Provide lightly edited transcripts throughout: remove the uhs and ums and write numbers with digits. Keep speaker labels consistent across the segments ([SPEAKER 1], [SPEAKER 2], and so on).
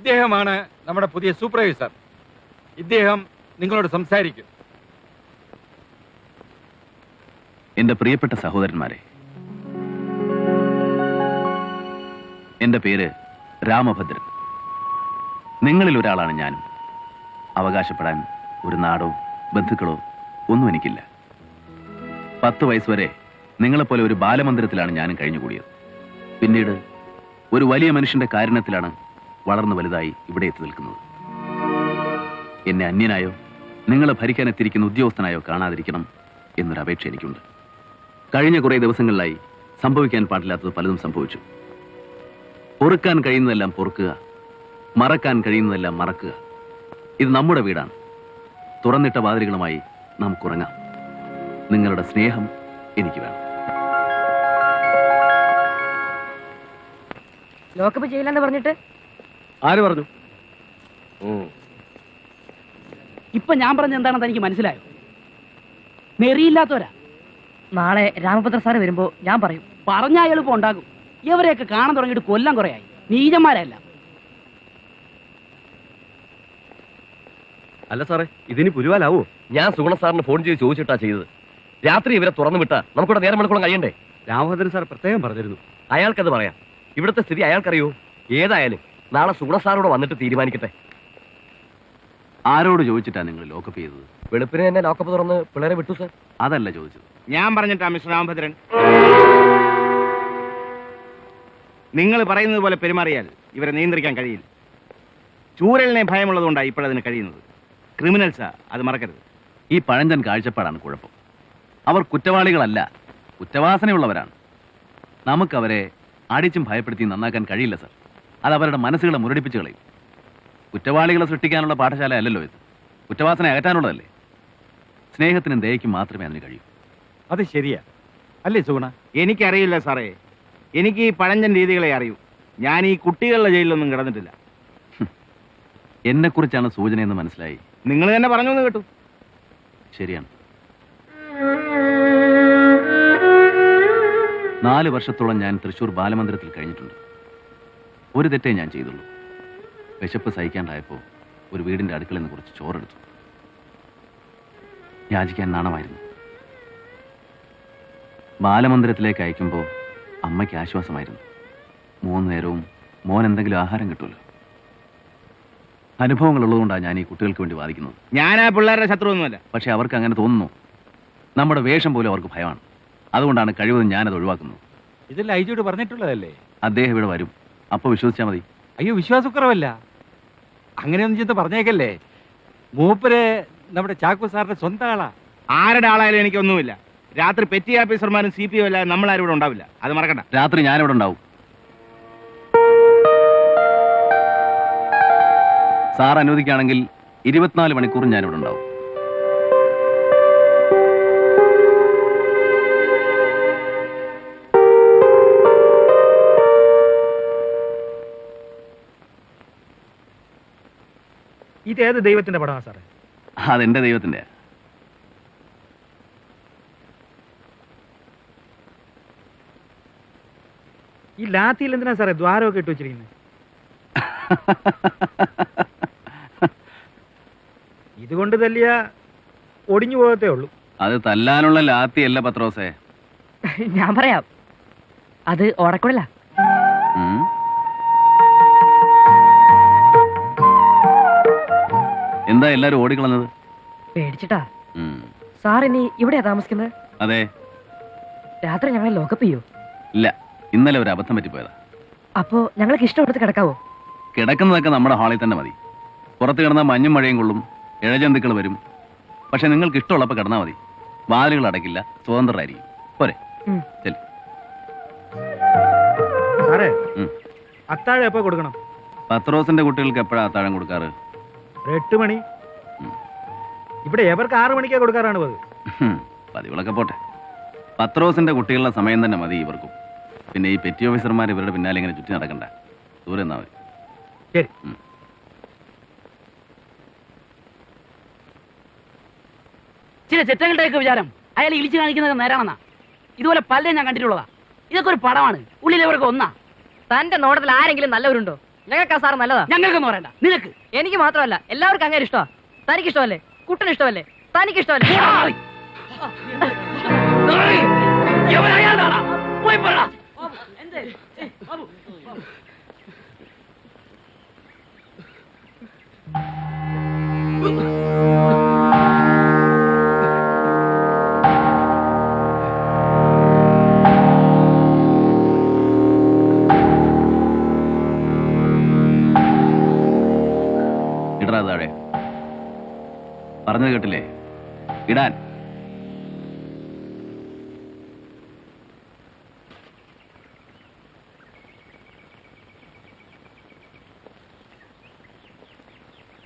[SPEAKER 1] ഇദ്ദേഹമാണ് നമ്മുടെ പുതിയ സൂപ്പർവൈസർ. ഇദ്ദേഹം നിങ്ങളോട് സംസാരിക്കും.
[SPEAKER 2] എന്റെ പ്രിയപ്പെട്ട സഹോദരന്മാരെ, എന്റെ പേര് രാമഭദ്രൻ. നിങ്ങളിൽ ഒരാളാണ് ഞാനും. അവകാശപ്പെടാൻ ഒരു നാടോ ബന്ധുക്കളോ ഒന്നും എനിക്കില്ല. 10 വയസ്സ് വരെ നിങ്ങളെപ്പോലെ ഒരു ബാലമന്ദിരത്തിലാണ് ഞാനും കഴിഞ്ഞുകൂടിയത്. പിന്നീട് ഒരു വലിയ മനുഷ്യന്റെ കാരുണ്യത്തിലാണ് വളർന്നു വലുതായി ഇവിടെ എത്തി നിൽക്കുന്നത്. എന്നെ അന്യനായോ നിങ്ങളെ ഭരിക്കാൻ എത്തിയിരിക്കുന്ന ഉദ്യോഗസ്ഥനായോ കാണാതിരിക്കണം എന്നൊരു അപേക്ഷ എനിക്കുണ്ട്. കഴിഞ്ഞ കുറേ ദിവസങ്ങളിലായി സംഭവിക്കാൻ പാടില്ലാത്തത് പലതും സംഭവിച്ചു. പൊറുക്കാൻ കഴിയുന്നതെല്ലാം പൊറുക്കുക, മറക്കാൻ കഴിയുന്നതെല്ലാം മറക്കുക. ഇത് നമ്മുടെ വീടാണ്. തുറന്നിട്ട വാതിലുകളുമായി നമുക്കുറങ്ങാം. നിങ്ങളുടെ സ്നേഹം എനിക്ക് വേണം.
[SPEAKER 3] ലോക്കപ്പ് ചെയ്യില്ലെന്ന് പറഞ്ഞിട്ട്
[SPEAKER 4] ആര് പറഞ്ഞു?
[SPEAKER 5] ഇപ്പൊ ഞാൻ പറഞ്ഞ എന്താണെന്ന് എനിക്ക് മനസ്സിലായോ? നെറിയില്ലാത്തവരാ.
[SPEAKER 3] നാളെ രാമഭദ്ര സാറ് വരുമ്പോ ഞാൻ പറയും.
[SPEAKER 5] പറഞ്ഞ എളുപ്പം ഉണ്ടാകും. ഇവരെയൊക്കെ കാണാൻ തുടങ്ങിയിട്ട് കൊല്ലം കുറയായി. നീചന്മാരല്ല.
[SPEAKER 4] അല്ല സാറേ, ഇതിന് പുരുവാലാവോ?
[SPEAKER 6] ഞാൻ സുഗുണ സാറിന് ഫോൺ ചെയ്ത് ചോദിച്ചിട്ടാ ചെയ്തത്. രാത്രി ഇവരെ തുറന്നു വിട്ടാ നമുക്കിവിടെ നേരം മണിക്കൂളം കഴിയണ്ടേ?
[SPEAKER 4] രാമഭദ്രൻ സാർ പ്രത്യേകം പറഞ്ഞിരുന്നു.
[SPEAKER 6] അയാൾക്കത് പറയാം. ഇവിടുത്തെ സ്ഥിതി അയാൾക്കറിയോ? ഏതായാലും നാളെ സുഗുണ സാറോട് വന്നിട്ട് തീരുമാനിക്കട്ടെ.
[SPEAKER 2] ആരോട് ചോദിച്ചിട്ടാ നിങ്ങൾ ലോക്കപ്പ് ചെയ്തത്?
[SPEAKER 6] വെളുപ്പിന് തന്നെ ലോക്കപ്പ് തുറന്ന് പിള്ളേരെ വിട്ടു സാർ.
[SPEAKER 2] അതല്ല ചോദിച്ചത്.
[SPEAKER 7] ഞാൻ പറഞ്ഞിട്ടാ മിസ്റ്റർ രാമഭദ്രൻ. നിങ്ങൾ പറയുന്നത് പോലെ പെരുമാറിയാൽ ഇവരെ നിയന്ത്രിക്കാൻ കഴിയില്ല. ചൂരലിനെ ഭയമുള്ളതുകൊണ്ടാണ് ഇപ്പോഴതിന് കഴിയുന്നത്. ക്രിമിനൽസാ, അത് മറക്കരുത്.
[SPEAKER 2] ഈ പഴഞ്ചൻ കാഴ്ചപ്പാടാണ് കുഴപ്പം. അവർ കുറ്റവാളികളല്ല, കുറ്റവാസനയുള്ളവരാണ്. നമുക്കവരെ അടിച്ചും ഭയപ്പെടുത്തി നന്നാക്കാൻ കഴിയില്ല സർ. അത് അവരുടെ മനസ്സുകളെ മുരടിപ്പിച്ച് കളയും. കുറ്റവാളികളെ സൃഷ്ടിക്കാനുള്ള പാഠശാല അല്ലല്ലോ ഇത്. കുറ്റവാസന അകറ്റാനുള്ളതല്ലേ. സ്നേഹത്തിനും ദയയ്ക്കും മാത്രമേ അതിന് കഴിയൂ.
[SPEAKER 1] അത് ശരിയാ അല്ലേ സുഗുണ?
[SPEAKER 7] എനിക്കറിയില്ല സാറേ. എനിക്ക് ഈ പഴഞ്ചൻ രീതികളെ അറിയൂ. ഞാൻ ഈ കുട്ടികളുടെ ജയിലിലൊന്നും കിടന്നിട്ടില്ല.
[SPEAKER 2] എന്നെക്കുറിച്ചാണ് സൂചനയെന്ന് മനസ്സിലായി.
[SPEAKER 7] നിങ്ങൾ തന്നെ പറഞ്ഞു എന്ന് കേട്ടു.
[SPEAKER 2] ശരിയാണ്. 4 വർഷത്തോളം ഞാൻ തൃശ്ശൂർ ബാലമന്ദിരത്തിൽ കഴിഞ്ഞിട്ടുണ്ട്. ഒരു തെറ്റേ ഞാൻ ചെയ്തുള്ളൂ. വിശപ്പ് സഹിക്കാണ്ടായപ്പോൾ ഒരു വീടിന്റെ അടുക്കളയിൽ നിന്ന് കുറച്ച് ചോറെടുത്തു. യാചിക്കാൻ നാണമായിരുന്നു. ബാലമന്ദിരത്തിലേക്ക് അയക്കുമ്പോൾ അമ്മയ്ക്ക് ആശ്വാസമായിരുന്നു. 3 നേരവും മോൻ എന്തെങ്കിലും ആഹാരം കിട്ടുമല്ലോ. അനുഭവങ്ങൾ ഉള്ളതുകൊണ്ടാണ് ഞാൻ ഈ കുട്ടികൾക്ക് വേണ്ടി വാദിക്കുന്നത്.
[SPEAKER 7] ഞാൻ ആ പിള്ളേരുടെ ശത്രുവൊന്നുമല്ല.
[SPEAKER 2] പക്ഷെ അവർക്ക് അങ്ങനെ തോന്നുന്നു. നമ്മുടെ വേഷം പോലും അവർക്ക് ഭയമാണ്. അതുകൊണ്ടാണ് കഴിവതും ഞാനത് ഒഴിവാക്കുന്നത്.
[SPEAKER 1] ഇതിൽ ഐജിയോട് പറഞ്ഞിട്ടുള്ളതല്ലേ?
[SPEAKER 2] അദ്ദേഹം ഇവിടെ വരും. അപ്പോൾ വിശ്വസിച്ചാൽ മതി.
[SPEAKER 1] അയ്യോ, വിശ്വാസക്കുറവല്ല. അങ്ങനെയൊന്നും ചെയ്ത് പറഞ്ഞേക്കല്ലേ. മൂപ്പര് നമ്മുടെ ചാക്കോ സാറിന്റെ സ്വന്തം ആളാ.
[SPEAKER 7] ആരുടെ ആളായാലും എനിക്കൊന്നുമില്ല. രാത്രി പെറ്റി ഓഫീസർമാരും CPO അല്ലാതെ നമ്മളാരും ഇവിടെ ഉണ്ടാവില്ല. അത് മറക്കണ്ട.
[SPEAKER 2] രാത്രി ഞാനിവിടെ ഉണ്ടാവും. സാർ അനുവദിക്കുകയാണെങ്കിൽ 24 മണിക്കൂറും ഞാനിവിടെ ഉണ്ടാവും.
[SPEAKER 8] ഇതേത് ദൈവത്തിന്റെ പടമാ സാറേ?
[SPEAKER 2] അതെന്റെ ദൈവത്തിന്റെ.
[SPEAKER 8] ഈ ലാത്തിയിൽ എന്തിനാ സാറേ ദ്വാരമൊക്കെ ഇട്ട് വെച്ചിരിക്കുന്നത്? ഇതുകൊണ്ട് തല്ലിയ ഒടിഞ്ഞു പോകത്തേ ഉള്ളൂ.
[SPEAKER 2] അത് തല്ലാനുള്ള ലാത്തിയല്ല പത്രോസേ.
[SPEAKER 3] ഞാൻ പറയാം, അത് ഓടക്കുഴല.
[SPEAKER 2] എന്താ എല്ലാരും ഓടിക്കളഞ്ഞത്?
[SPEAKER 3] പേടിച്ചിട്ടാ. സാർ ഇനി ഇവിടെയാ താമസിക്കുന്നത്?
[SPEAKER 2] അതെ.
[SPEAKER 3] രാത്രി ഞങ്ങളെ ലോക്കപ്പ് ചെയ്യൂ?
[SPEAKER 2] ഇല്ല, ഇന്നലെ ഒരു അബദ്ധം പറ്റിപ്പോയതാ.
[SPEAKER 3] അപ്പോ ഞങ്ങൾക്ക് ഇഷ്ടമുള്ളത് കിടക്കാവോ?
[SPEAKER 2] കിടക്കുന്നതൊക്കെ നമ്മുടെ ഹാളിൽ തന്നെ മതി. പുറത്ത് കിടന്ന മഞ്ഞും മഴയും കൊള്ളും, ഇഴജന്തുക്കൾ വരും. പക്ഷെ നിങ്ങൾക്ക് ഇഷ്ടമുള്ളപ്പോൾ കിടന്നാൽ മതി. വാതിലുകൾ അടയ്ക്കില്ല, സ്വതന്ത്രരായിരിക്കും. പോരെ? ശരി.
[SPEAKER 8] സാറേ, അത്താഴം എപ്പോ കൊടുക്കണം?
[SPEAKER 2] പത്രോസിന്റെ കുട്ടികൾക്ക് എപ്പോഴാണ് അത്താഴം കൊടുക്കാറ്?
[SPEAKER 8] 8 മണി. ഇവിടെ എവർക്ക് 6 മണിക്കാ കൊടുക്കാറാണ് പതിവ്.
[SPEAKER 2] പതിവുകളൊക്കെ പോട്ടെ. പത്രോസിന്റെ കുട്ടികളുടെ സമയം തന്നെ മതി ഇവർക്കും. പിന്നെ ഈ പെറ്റി ഓഫീസർമാർ ഇവരുടെ പിന്നാലെ ഇങ്ങനെ ചുറ്റി നടക്കണ്ട. ദൂരെ എന്നാ മതി.
[SPEAKER 8] ശരി.
[SPEAKER 5] ചില ചെറ്റങ്ങളുടെയൊക്കെ വിചാരം അയാൾ ഇളിച്ചു കാണിക്കുന്നത് നേരാണെന്നാ. ഇതുപോലെ പലരും ഞാൻ കണ്ടിട്ടുള്ളതാ. ഇതൊക്കെ ഒരു പടമാണ്. ഉള്ളിലവർക്ക് ഒന്നാ.
[SPEAKER 3] തന്റെ നോട്ടത്തിൽ ആരെങ്കിലും നല്ലവരുണ്ടോ? ഞങ്ങൾക്ക് ആ സാർ നല്ലതാ.
[SPEAKER 5] ഞങ്ങൾക്കൊന്നും പറയണ്ട, നിനക്ക്.
[SPEAKER 3] എനിക്ക് മാത്രമല്ല, എല്ലാവർക്കും അങ്ങനെ ഇഷ്ടമാ. തനിക്ക് ഇഷ്ടമല്ലേ? കുട്ടന് ഇഷ്ടമല്ലേ? തനിക്ക് ഇഷ്ടമല്ലേ?
[SPEAKER 5] പോയി പറ.
[SPEAKER 2] ഇടാ താഴെ. പറഞ്ഞത് കേട്ടില്ലേ? ഇടാൻ.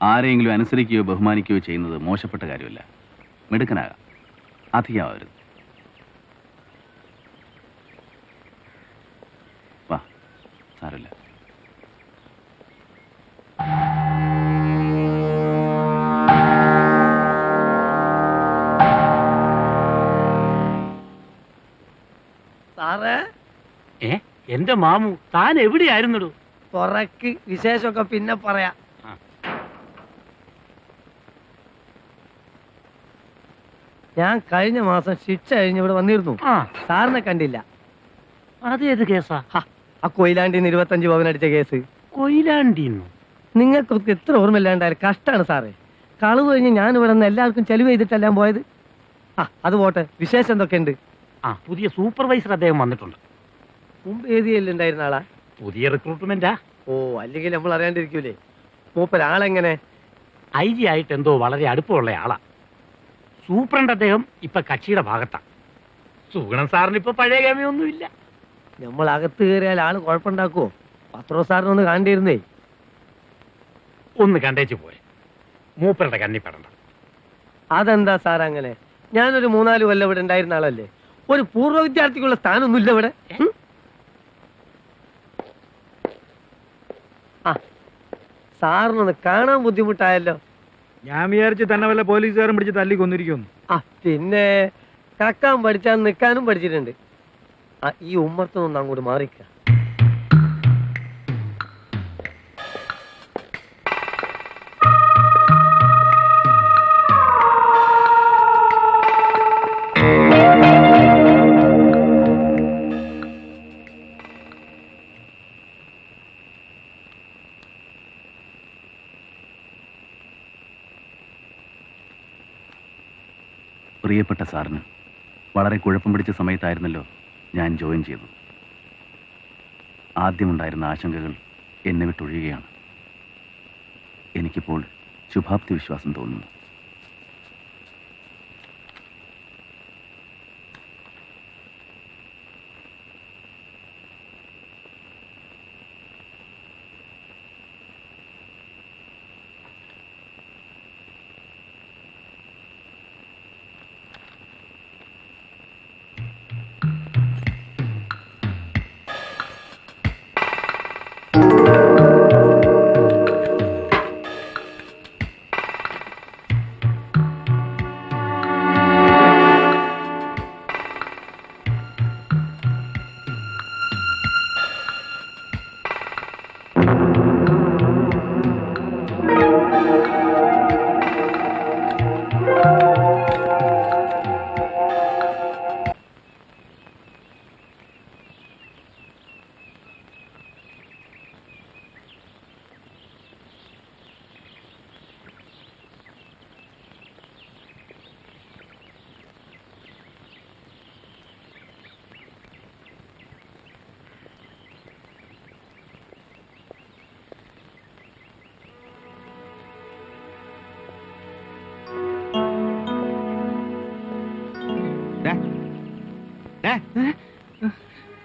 [SPEAKER 2] ആരെയെങ്കിലും അനുസരിക്കുകയോ ബഹുമാനിക്കുകയോ ചെയ്യുന്നത് മോശപ്പെട്ട കാര്യമല്ല. മിടുക്കനാകാം, അധികമാവരുത്. വാ, സാരമില്ല.
[SPEAKER 9] സാറേ,
[SPEAKER 5] എന്റെ മാമു, താൻ എവിടെയായിരുന്നടൂ?
[SPEAKER 9] തുറക്ക് വിശേഷമൊക്കെ പിന്നെ പറയാം. ഞാൻ കഴിഞ്ഞ മാസം ശിക്ഷ കഴിഞ്ഞ് ഇവിടെ വന്നിരുന്നു. സാറിനെ കണ്ടില്ല.
[SPEAKER 5] അതേത് കേസാ?
[SPEAKER 9] ആ കൊയിലാണ്ടിന്ന് 25 പവൻ അടിച്ച കേസ്.
[SPEAKER 5] കൊയിലാണ്ടിന്നു?
[SPEAKER 9] നിങ്ങൾക്കൊക്കെ എത്ര ഓർമ്മയില്ലാണ്ടായാലും കഷ്ടാണ് സാറേ. കളവ് കഴിഞ്ഞ് ഞാൻ ഇവിടെ നിന്ന് എല്ലാവർക്കും ചെലവ് ചെയ്തിട്ടെല്ലാം പോയത്. അത് പോട്ടെ, വിശേഷം എന്തൊക്കെയുണ്ട്?
[SPEAKER 5] പുതിയ സൂപ്പർവൈസർ അദ്ദേഹം വന്നിട്ടുണ്ട്.
[SPEAKER 9] മുമ്പ് ഏരിയയിൽ ഉണ്ടായിരുന്ന ആളാ?
[SPEAKER 5] പുതിയ റിക്രൂട്ട്മെന്റാ.
[SPEAKER 9] ഓ, അല്ലെങ്കിൽ നമ്മൾ അറിയാണ്ടിരിക്കൂലേ. മൂപ്പരാളെങ്ങനെ?
[SPEAKER 5] IG ആയിട്ട് എന്തോ വളരെ അടുപ്പമുള്ള ആളാ. സൂപ്രണ്ട് അദ്ദേഹം ഇപ്പൊ കക്ഷിയുടെ ഭാഗത്താ. സുഗുണൻ സാറിന് ഇപ്പൊ പഴയ ഗമയൊന്നുമില്ല.
[SPEAKER 9] നമ്മൾ അകത്ത് കയറിയാൽ ആള് കുഴപ്പമുണ്ടാക്കുവോ? പത്രോ സാറിനൊന്ന് കാണേണ്ടിയിരുന്നേ.
[SPEAKER 5] ഒന്ന് കണ്ടേച്ചു പോരെ, മൂപ്പരുടെ കണ്ണിപ്പെടണ്ട.
[SPEAKER 9] അതെന്താ സാർ അങ്ങനെ? ഞാനൊരു 3-4 കൊല്ലം ഇവിടെ ഉണ്ടായിരുന്ന ആളല്ലേ. ഒരു പൂർവ്വ വിദ്യാർത്ഥിക്കുള്ള സ്ഥാനമൊന്നുമില്ല ഇവിടെ. സാറിനൊന്ന് കാണാൻ ബുദ്ധിമുട്ടായല്ലോ.
[SPEAKER 8] ഞാൻ വിചാരിച്ച് തന്നെ വല്ല പോലീസുകാരും പിടിച്ച് തല്ലി കൊന്നിരിക്കുന്നു.
[SPEAKER 9] പിന്നെ കക്കാൻ പഠിച്ചാൽ നിൽക്കാനും പഠിച്ചിട്ടുണ്ട്. ഈ ഉമ്മർത്തൊന്നും അങ്ങോട്ട് മാറിക്ക.
[SPEAKER 2] പ്രിയപ്പെട്ട സാറിന് വളരെ കുഴപ്പം പിടിച്ച സമയത്തായിരുന്നല്ലോ ഞാൻ ജോയിൻ ചെയ്തു. ആദ്യമുണ്ടായിരുന്ന ആശങ്കകൾ എന്നെ വിട്ടൊഴിയുകയാണ്. എനിക്കിപ്പോൾ ശുഭാപ്തി വിശ്വാസം തോന്നുന്നു.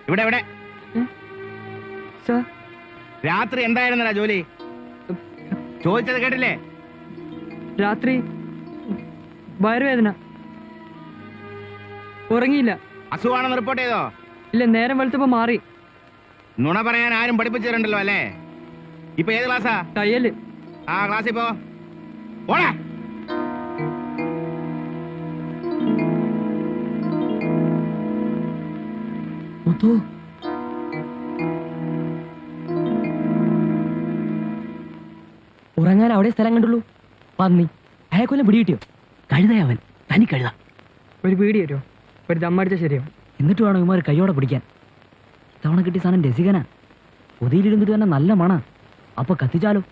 [SPEAKER 7] ഇവിടെ ഇവിടെ രാത്രി എന്തായിരുന്നടാ ജോലി? ചോദിച്ചത് കേട്ടില്ലേ?
[SPEAKER 10] രാത്രി വയറുവേദന, ഉറങ്ങിയില്ല.
[SPEAKER 7] അസുഖമാണെന്ന് റിപ്പോർട്ട് ചെയ്തോ?
[SPEAKER 10] ഇല്ല, നേരം വെളുത്തപ്പോ മാറി.
[SPEAKER 7] നുണ പറയാൻ ആരും പഠിപ്പിച്ചിട്ടുണ്ടല്ലോ അല്ലേ? ഇപ്പൊ ഏത് ക്ലാസ്സാ?
[SPEAKER 10] തയ്യല്.
[SPEAKER 7] ആ ക്ലാസ്സിൽ പോ. പോടാ.
[SPEAKER 3] ഇറങ്ങാൻ അവിടെ സ്ഥലം കണ്ടുള്ളൂ. പന്നി അയാൾക്കൊല്ലം പിടികിട്ടിയോ? കഴുതയവൻ, തനി കഴുത.
[SPEAKER 10] ഒരു വീടി വരുമോ? ഒരു ദമ്മടിച്ച ശരിയാവും.
[SPEAKER 3] എന്നിട്ട് വേണം ഇവന്മാർ കൈയോടെ പിടിക്കാൻ. തവണ കിട്ടിയ സാധനം രസികനാ. പൊതിയിലിരുന്നിട്ട് തന്നെ നല്ല മണ. അപ്പൊ കത്തിച്ചാലോ?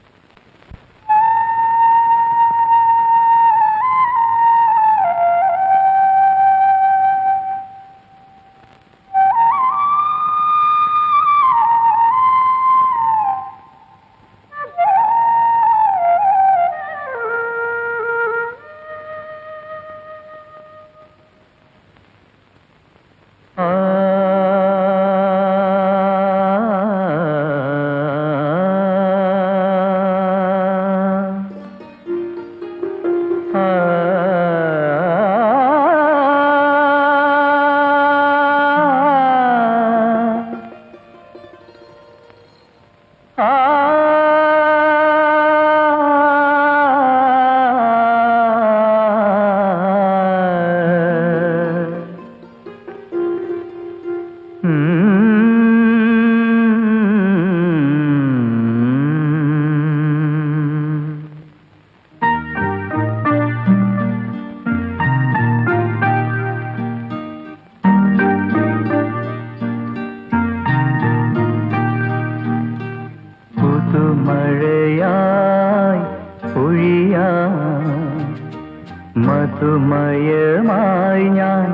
[SPEAKER 11] മധുമയമായി ഞാൻ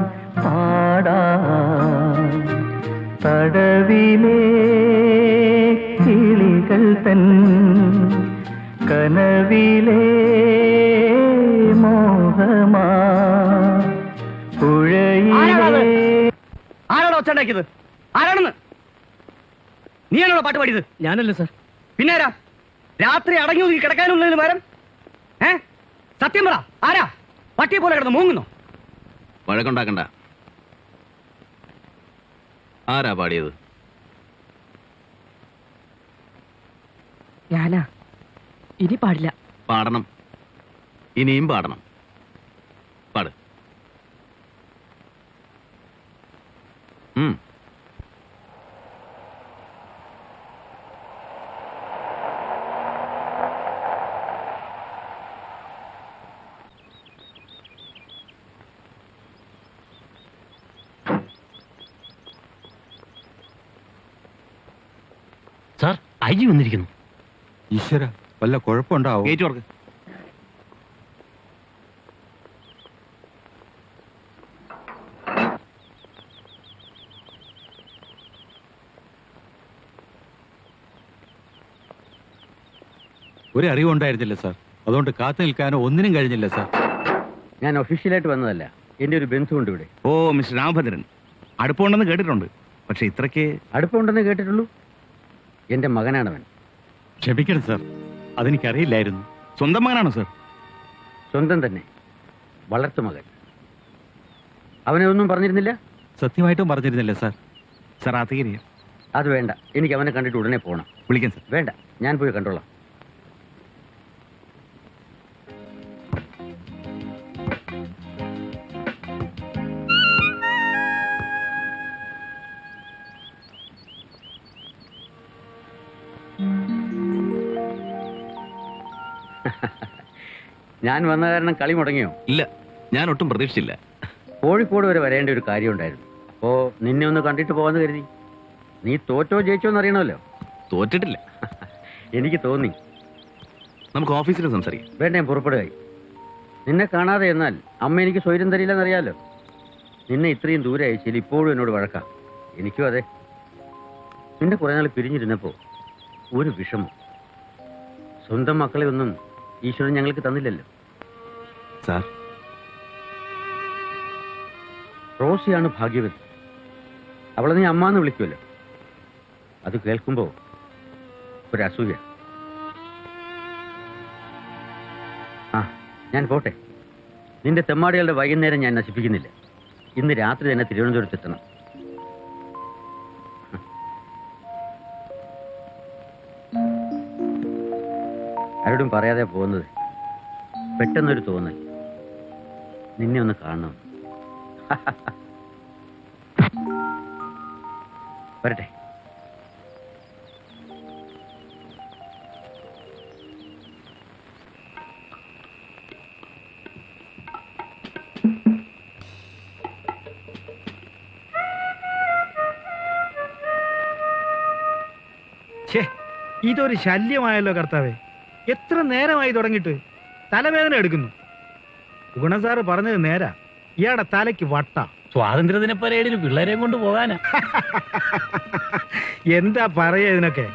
[SPEAKER 11] പാടാം തടവിലെ കിളികൾ തൻ കനവിലെ മോഹമാ പുഴയിലെ.
[SPEAKER 8] ആരാണോ ഒച്ചണ്ടാക്കിയത്? ആരാണെന്ന്? നീയാണോ പാട്ട് പാടിയത്?
[SPEAKER 9] ഞാനല്ല സാർ.
[SPEAKER 8] പിന്നെ ആരാ? രാത്രി അടങ്ങി ഒതുങ്ങി കിടക്കാനുള്ളതിന് പകരം സത്യം പറ, ആരാ? പട്ടിയെ പോലെ കിടന്ന് മൂങ്ങുന്നു.
[SPEAKER 2] വഴക്കുണ്ടാക്കണ്ട. ആരാ പാടിയത്?
[SPEAKER 3] ഞാനാ. ഇനി പാടില്ല.
[SPEAKER 2] പാടണം, ഇനിയും പാടണം. പാട്.
[SPEAKER 5] സാർ, ഐ ജി വന്നിരിക്കുന്നു.
[SPEAKER 1] ഈശ്വര, വല്ല കുഴപ്പമുണ്ടാവും.
[SPEAKER 7] Gate work.
[SPEAKER 1] ഒരു അറിവുണ്ടായിരുന്നില്ല സാർ. അതുകൊണ്ട് കാത്തു നിൽക്കാനോ ഒന്നിനും കഴിഞ്ഞില്ല സാർ.
[SPEAKER 4] ഞാൻ ഒഫീഷ്യലായിട്ട് വന്നതല്ല, എന്റെ ഒരു ബന്ധുവുണ്ട് ഇവിടെ.
[SPEAKER 7] ഓ, മിസ്റ്റർ രാമഭദ്രൻ. അടുപ്പമുണ്ടെന്ന് കേട്ടിട്ടുണ്ട്, പക്ഷെ ഇത്രയ്ക്ക്
[SPEAKER 4] അടുപ്പമുണ്ടെന്ന് കേട്ടിട്ടുള്ളൂ. എന്റെ മകനാണവൻ.
[SPEAKER 1] ക്ഷമിക്കണം സാർ, അതെനിക്കറിയില്ലായിരുന്നു.
[SPEAKER 7] സ്വന്തം മകനാണോ സാർ?
[SPEAKER 4] സ്വന്തം തന്നെ, വളർത്തു മകൻ. അവനെ ഒന്നും പറഞ്ഞിരുന്നില്ല?
[SPEAKER 1] സത്യമായിട്ടും പറഞ്ഞിരുന്നില്ല സാർ.
[SPEAKER 7] സാർ ആത്തികരിയ.
[SPEAKER 4] അത് വേണ്ട, എനിക്ക് അവനെ കണ്ടിട്ട് ഉടനെ പോകണം.
[SPEAKER 7] വിളിക്കാൻ സാർ.
[SPEAKER 4] വേണ്ട, ഞാൻ പോയി കണ്ടോളാം. ഞാൻ വന്ന കാരണം കളി മുടങ്ങിയോ?
[SPEAKER 2] ഇല്ല, ഞാൻ ഒട്ടും പ്രതീക്ഷിച്ചില്ല.
[SPEAKER 4] കോഴിക്കോട് വരെ വരേണ്ട ഒരു കാര്യം ഉണ്ടായിരുന്നു. അപ്പോ നിന്നെ ഒന്ന് കണ്ടിട്ട് പോകാന്ന് കരുതി. നീ തോറ്റോ ജയിച്ചോ എന്ന് അറിയണമല്ലോ.
[SPEAKER 2] തോറ്റിട്ടില്ല.
[SPEAKER 4] എനിക്ക് തോന്നി.
[SPEAKER 2] നമുക്ക് ഓഫീസിൽ സംസാരിക്കാം.
[SPEAKER 4] വേണ്ട, ഞാൻ പുറപ്പെടുകയായി. നിന്നെ കാണാതെ എന്നാൽ അമ്മ എനിക്ക് സ്വൈര്യം തരില്ലെന്നറിയാലോ. നിന്നെ ഇത്രയും ദൂരെ അയച്ചാൽ ഇപ്പോഴും എന്നോട് വഴക്കാം. എനിക്കും അതെ. നിന്നെ കുറെ നാൾ പിരിഞ്ഞിരുന്നപ്പോ ഒരു വിഷമം. സ്വന്തം മക്കളെ ഒന്നും ഈശ്വരൻ ഞങ്ങൾക്ക് തന്നില്ലല്ലോ.
[SPEAKER 2] സാർ,
[SPEAKER 4] റോസിയാണ് ഭാഗ്യവതി. അവളെ നീ അമ്മാന്ന് വിളിക്കുമല്ലോ. അത് കേൾക്കുമ്പോ ഒരു അസൂയ. ആ, ഞാൻ പോട്ടെ. നിന്റെ തെമ്മാടികളുടെ വൈകുന്നേരം ഞാൻ നശിപ്പിക്കുന്നില്ല. ഇന്ന് രാത്രി തന്നെ തിരുവനന്തപുരത്ത് എത്തണം. ആരോടും പറയാതെ പോകുന്നത്. പെട്ടെന്നൊരു തോന്നൽ, നിന്നെ ഒന്ന് കാണണം. വരട്ടെ.
[SPEAKER 7] ഛേ, ഇതൊരു ശല്യമായല്ലോ കർത്താവേ. എത്ര നേരമായി തുടങ്ങിയിട്ട് തലവേദന എടുക്കുന്നു. ഗുണസാറ് പറഞ്ഞത് നേരാ, ഇയാടെ തലയ്ക്ക് വട്ട.
[SPEAKER 5] സ്വാതന്ത്ര്യദിന പരേഡിൽ പിള്ളേരെയും കൊണ്ട് പോകാനാ.
[SPEAKER 7] എന്താ പറയാ ഇതിനൊക്കെ?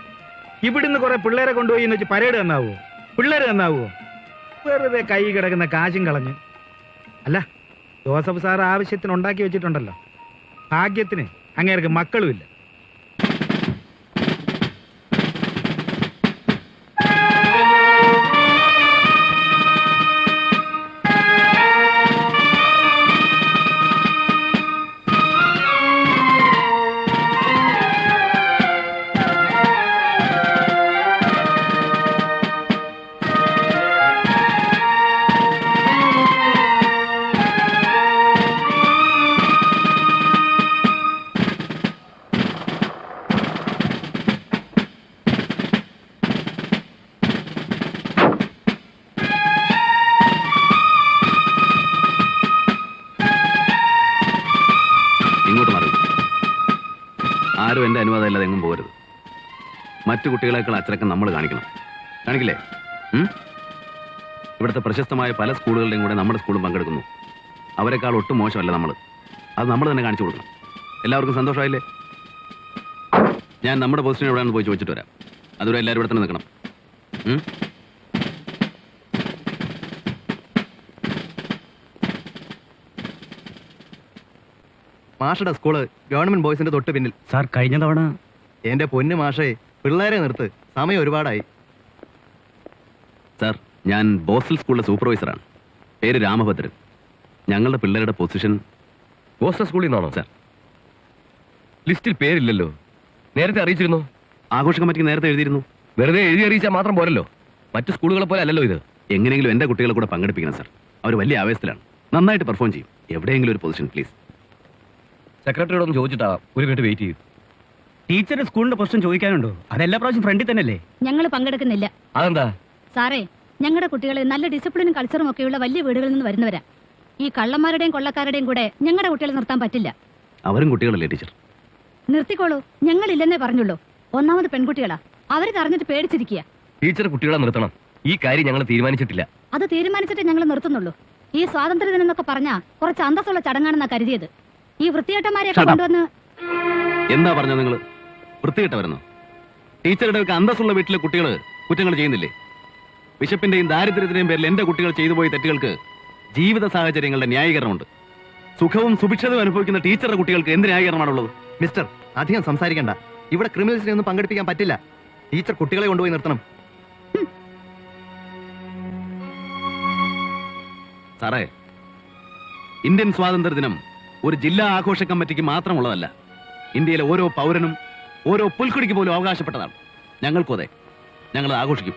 [SPEAKER 7] ഇവിടുന്ന് കുറെ പിള്ളേരെ കൊണ്ടുപോയി എന്ന് വെച്ച് പരേഡ് തന്നാവോ? പിള്ളേര് തന്നാവോ? വെറുതെ കൈ കിടക്കുന്ന കാശും കളഞ്ഞ്. അല്ല, ജോസഫ് സാർ ആവശ്യത്തിന് ഉണ്ടാക്കി വെച്ചിട്ടുണ്ടല്ലോ. ഭാഗ്യത്തിന് അങ്ങേർക്ക് മക്കളുമില്ല.
[SPEAKER 2] ആരും എന്റെ അനുവാദം ഇല്ലാതെ എങ്ങും പോകരുത്. മറ്റു കുട്ടികളെക്കാൾ അച്ചടക്കം നമ്മൾ കാണിക്കണം. കാണിക്കില്ലേ? ഇവിടുത്തെ പ്രശസ്തമായ പല സ്കൂളുകളുടെയും കൂടെ നമ്മുടെ സ്കൂളും പങ്കെടുക്കുന്നു. അവരെക്കാൾ ഒട്ടും മോശമല്ല നമ്മൾ. അത് നമ്മൾ തന്നെ കാണിച്ചു കൊടുക്കണം. എല്ലാവർക്കും സന്തോഷമായില്ലേ? ഞാൻ നമ്മുടെ പൊസിഷൻ എവിടെയാണെന്ന് പോയി ചോദിച്ചിട്ട് വരാം. അതുവരെ എല്ലാവരും ഇവിടെ തന്നെ നിൽക്കണം.
[SPEAKER 12] മാഷയുടെ സ്കൂള് ഗവൺമെന്റ് ബോയ്സിന്റെ തൊട്ട് പിന്നിൽ.
[SPEAKER 1] സാർ, കഴിഞ്ഞ തവണ
[SPEAKER 12] എന്റെ പൊന്നു മാഷേ, പിള്ളേരെ നിർത്ത്, സമയം ഒരുപാടായി.
[SPEAKER 2] സാർ, ഞാൻ ബോസ്റ്റൽ സ്കൂളിലെ സൂപ്പർവൈസറാണ്. പേര് രാമഭദ്രൻ. ഞങ്ങളുടെ പിള്ളേരുടെ പൊസിഷൻ
[SPEAKER 6] ബോസ്റ്റൽ സ്കൂളിൽ നിന്നാണോ?
[SPEAKER 2] സാർ,
[SPEAKER 6] ലിസ്റ്റിൽ പേരില്ലല്ലോ. നേരത്തെ അറിയിച്ചിരുന്നു?
[SPEAKER 2] ആഘോഷ കമ്മിറ്റിക്ക് നേരത്തെ എഴുതിയിരുന്നു.
[SPEAKER 6] വെറുതെ എഴുതി അറിയിച്ചാൽ മാത്രം പോരല്ലോ. മറ്റു സ്കൂളുകളെ പോലെ അല്ലല്ലോ ഇത്.
[SPEAKER 2] എങ്ങനെയെങ്കിലും എന്റെ കുട്ടികളെ കൂടെ പങ്കെടുപ്പിക്കണം സാർ. അവർ വലിയ ആവേശത്തിലാണ്. നന്നായിട്ട് പെർഫോം ചെയ്യും. എവിടെയെങ്കിലും ഒരു പൊസിഷൻ പ്ലീസ്.
[SPEAKER 6] സെക്രട്ടറിയോടൊന്ന് ചോദിച്ചിട്ടാവാം. ഒരു മിനിറ്റ് വെയിറ്റ് ചെയ്യും.
[SPEAKER 1] ടീച്ചറുടെ സ്കൂളിന്റെ പൊസിഷൻ ചോദിക്കാനുണ്ടോ? അതെല്ലാ പ്രാവശ്യം ഫ്രണ്ടിൽ തന്നെയല്ലേ?
[SPEAKER 13] ഞങ്ങൾ പങ്കെടുക്കുന്നില്ല.
[SPEAKER 6] അതെന്താ?
[SPEAKER 13] സാറേ, ഞങ്ങളുടെ കുട്ടികൾ നല്ല ഡിസിപ്ലിനും കൾച്ചറും ഒക്കെയുള്ള വലിയ വീടുകളിൽ നിന്ന് വരുന്നവരാ. ഈ കള്ളന്മാരുടെയും കൊള്ളക്കാരുടെയും കൂടെ ഞങ്ങളുടെ കുട്ടികളെ നിർത്താൻ പറ്റില്ല.
[SPEAKER 2] അവരും കുട്ടികളല്ലേ ടീച്ചർ?
[SPEAKER 13] നിർത്തിക്കോളൂ, ഞങ്ങളില്ലെന്നേ പറഞ്ഞുള്ളൂ. ഒന്നാമത് പെൺകുട്ടികളാ, അവര് അറിഞ്ഞിട്ട് പേടിച്ചിരിക്കുക.
[SPEAKER 6] ടീച്ചർ കുട്ടികളെ നിർത്തണം. ഈ കാര്യം ഞങ്ങൾ തീരുമാനിച്ചിട്ടില്ല.
[SPEAKER 13] അത് തീരുമാനിച്ചിട്ട് ഞങ്ങൾ നിർത്തുന്നുള്ളൂ. ഈ സ്വാതന്ത്ര്യദിനം എന്നൊക്കെ പറഞ്ഞാ കുറച്ച് അന്തസ്സുള്ള ചടങ്ങാണെന്നാ കരുതിയത്. ഈ വൃത്തികെട്ടന്മാരെയൊക്കെ കൊണ്ടുവന്ന്
[SPEAKER 2] എന്താ പറഞ്ഞത് നിങ്ങൾ? വൃത്തികെട്ടവരെന്നോ? ടീച്ചറുടെ അന്തസ്സുള്ള വീട്ടിലെ കുട്ടികൾ കുറ്റങ്ങൾ ചെയ്യുന്നില്ലേ? വിശപ്പിന്റെയും ദാരിദ്ര്യത്തിന്റെയും പേരിൽ എന്റെ കുട്ടികൾ ചെയ്തു പോയ തെറ്റുകൾക്ക് ജീവിത സാഹചര്യങ്ങളുടെ ന്യായീകരണമുണ്ട്. സുഖവും സുഭിക്ഷതയും അനുഭവിക്കുന്ന ടീച്ചറുടെ കുട്ടികൾക്ക് എന്ത് ന്യായീകരണമാണുള്ളത്?
[SPEAKER 12] മിസ്റ്റർ, അധികം സംസാരിക്കണ്ട. ഇവിടെ ക്രിമിനൽസിനെ ഒന്നും പങ്കെടുപ്പിക്കാൻ പറ്റില്ല. ടീച്ചർ കുട്ടികളെ കൊണ്ടുപോയി നിർത്തണം.
[SPEAKER 2] സാറേ, ഇന്ത്യൻ സ്വാതന്ത്ര്യ ദിനം ഒരു ജില്ലാ ആഘോഷ കമ്മിറ്റിക്ക് മാത്രമുള്ളതല്ല. ഇന്ത്യയിലെ ഓരോ പൗരനും ഓരോ പുൽക്കുടിക്ക് പോലും അവകാശപ്പെട്ടതാണ്. ഞങ്ങൾക്കും അതെ, ഞങ്ങൾ ആഘോഷിക്കും.